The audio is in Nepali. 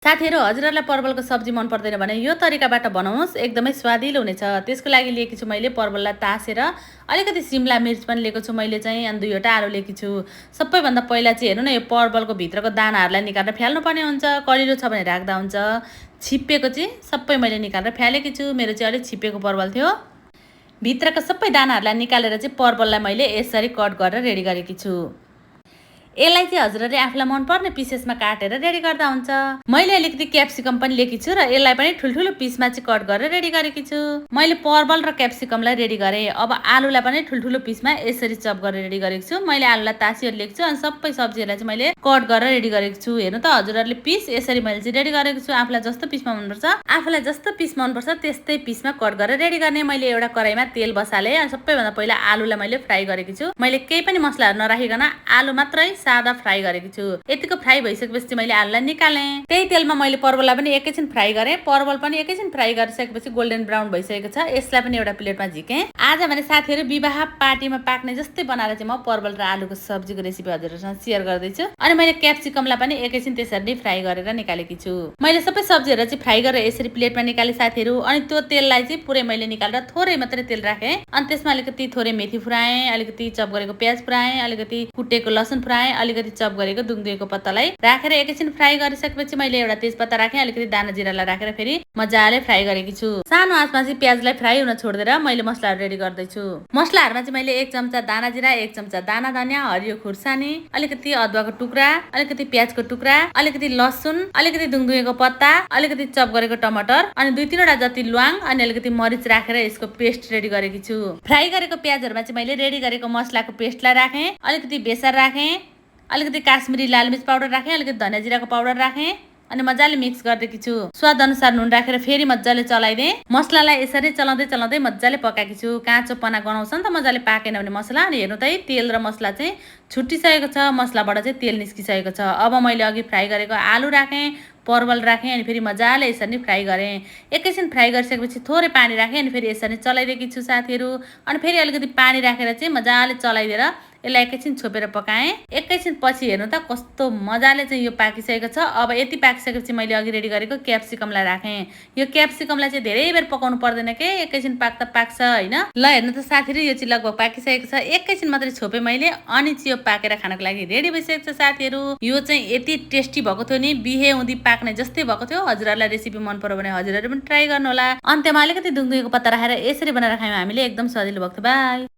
साथीहरू, हजुरहरूलाई पर्वलको सब्जी मन पर्दैन भने यो तरिकाबाट बनाउनुहोस्, एकदमै स्वादिलो हुनेछ। त्यसको लागि लिएकी छु मैले पर्वललाई तासेर, अलिकति सिमला मिर्च पनि लिएको छु मैले चाहिँ, अनि 2वटा आलु लिएकी छु। सबैभन्दा पहिला चाहिँ हेर्नु न, यो पर्वलको भित्रको दानाहरूलाई निकालेर फ्याल्नुपर्ने हुन्छ, कलिलो छ भने राख्दा हुन्छ। छिप्पिएको चाहिँ सबै मैले निकालेर फ्यालेकी छु, मेरो चाहिँ अलिक छिप्पिएको पर्वल थियो। भित्रको सबै दानाहरूलाई निकालेर चाहिँ पर्वललाई मैले यसरी कट गरेर रेडी गरेकी छु। यसलाई चाहिँ हजुरहरूले आफूलाई मनपर्ने पिसेसमा काटेर रेडी गर्दा हुन्छ। मैले अलिकति क्याप्सिकम पनि लिएकी छु र यसलाई पनि ठुल्ठुलो पिसमा चाहिँ कट गरेर रेडी गरेकी छु। मैले पर्वल र क्याप्सिकमलाई रेडी गरेँ। अब आलुलाई पनि ठुल्ठुलो पिसमा यसरी चप गरेर रेडी गरेको छु। मैले आलुलाई तासिएर लिएको छु अनि सबै सब्जीहरूलाई चाहिँ मैले कट गरेर रेडी गरेको छु। हेर्नु त हजुरहरूले पिस यसरी मैले चाहिँ रेडी गरेको छु। आफूलाई जस्तो पिसमा मनपर्छ, आफूलाई जस्तो पिस मनपर्छ त्यस्तै पिसमा कट गरेर रेडी गर्ने। मैले एउटा कराईमा तेल बसालेँ अनि सबैभन्दा पहिला आलुलाई मैले फ्राई गरेकी छु। मैले केही पनि मसलाहरू नराखिकन आलु मात्रै सादा फ्राई गरेकी छु। यतिको फ्राई भइसकेपछि मैले आलुलाई निकालेँ। त्यही तेलमा मैले पर्वललाई पनि एकैछिन फ्राई गरेँ। पर्वल पनि एकैछिन फ्राई गरिसकेपछि गोल्डन ब्राउन भइसकेको छ। यसलाई पनि एउटा प्लेटमा झिकेँ। आज भने साथीहरू, विवाह पार्टीमा पाक्ने जस्तै बनाएर चाहिँ म पर्वल र आलुको सब्जीको रेसिपी हजुरहरूसँग सेयर गर्दैछु। अनि मैले क्याप्सिकमलाई पनि एकैछिन त्यसरी नै फ्राई गरेर निकालेकी छु। मैले सबै सब्जीहरू चाहिँ फ्राई गरेर यसरी प्लेटमा निकालेँ साथीहरू। अनि त्यो तेललाई चाहिँ पुरै मैले निकालेर थोरै मात्रै तेल राखेँ। अनि त्यसमा अलिकति थोरै मेथी फुराएँ, अलिकति चप गरेको प्याज फुराएँ, अलिकति कुटेको लसुन फुराएँ, अलिकति चप गरेको दुङदुङेको पत्तालाई राखेर एकैछिन फ्राई गरिसकेपछि मैले एउटा तेजपत्ता राखेँ, अलिकति दाना जिरालाई राखेर फेरि मजाले फ्राई गरेकी छु। सानो आँचमा चाहिँ प्याजलाई फ्राई हुन छोडिदिएर मैले मसलाहरू रेडी गर्दैछु। मसलाहरूमा चाहिँ मैले 1 चम्चा दाना जिरा, 1 चम्चा दाना धनियाँ, हरियो खुर्सानी, अलिकति अदुवाको टुक्रा, अलिकति प्याजको टुक्रा, अलिकति लसुन, अलिकति दुङदुङेको पत्ता, अलिकति चप गरेको टमाटर, अनि 2-3वटा जति ल्वाङ अनि अलिकति मरिच राखेर यसको पेस्ट रेडी गरेकी छु। फ्राई गरेको प्याजहरूमा चाहिँ मैले रेडी गरेको मसलाको पेस्टलाई राखेँ, अलिकति बेसार राखेँ, अलिकति काश्मिरी लाल मिर्च पाउडर राखेँ, अलिकति धनियाँ जिराको पाउडर राखेँ अनि मजाले मिक्स गर्दैकी छु। स्वाद अनुसार नुन राखेर फेरि मजाले चलाइदिएँ। मसलालाई यसरी चलाउँदै चलाउँदै मजाले पकाएकी छु। काँचोपना गनाउँछ नि त मजाले पाकेन भने मसला। अनि हेर्नु त है, तेल र मसला चाहिँ छुट्टिसकेको छ, मसलाबाट चाहिँ तेल निस्किसकेको छ। अब मैले अघि फ्राई गरेको आलु राखेँ, पर्वल राखेँ अनि फेरि मजाले यसरी फ्राई गरेँ। एकैछिन फ्राई गरिसकेपछि थोरै पानी राखेँ अनि फेरि यसरी चलाइदिएकी छु साथीहरू। अनि फेरि अलिकति पानी राखेर चाहिँ मजाले चलाइदिएर यसलाई एकैछिन छोपेर पकाएँ। एकैछिन पछि हेर्नु त कस्तो मजाले चाहिँ यो पाकिसकेको छ। अब यति पाकिसकेपछि मैले अघि रेडी गरेको क्याप्सिकमलाई राखेँ। यो क्याप्सिकमलाई चाहिँ धेरै बेर पकाउनु पर्दैन के, एकैछिन पाक्दा पाक्छ हैन। ल हेर्नु त साथीहरू, यो चाहिँ लगभग पाकिसकेको छ। एकैछिन मात्रै छोपेँ मैले अनि चाहिँ यो पाकेर खानको लागि रेडी भइसकेको छ साथीहरू। यो चाहिँ यति टेस्टी भएको थियो नि, बिहे हुँदी पाक्ने जस्तै भएको थियो। हजुरहरूलाई रेसिपी मन पर्यो भने हजुरहरू पनि ट्राई गर्नु होला। अन्त्यमा अलिकति दुङदुङेको पत्ता राखेर यसरी बनाएर खायौँ हामीले, एकदम सजिलो भएको थियो। बाई।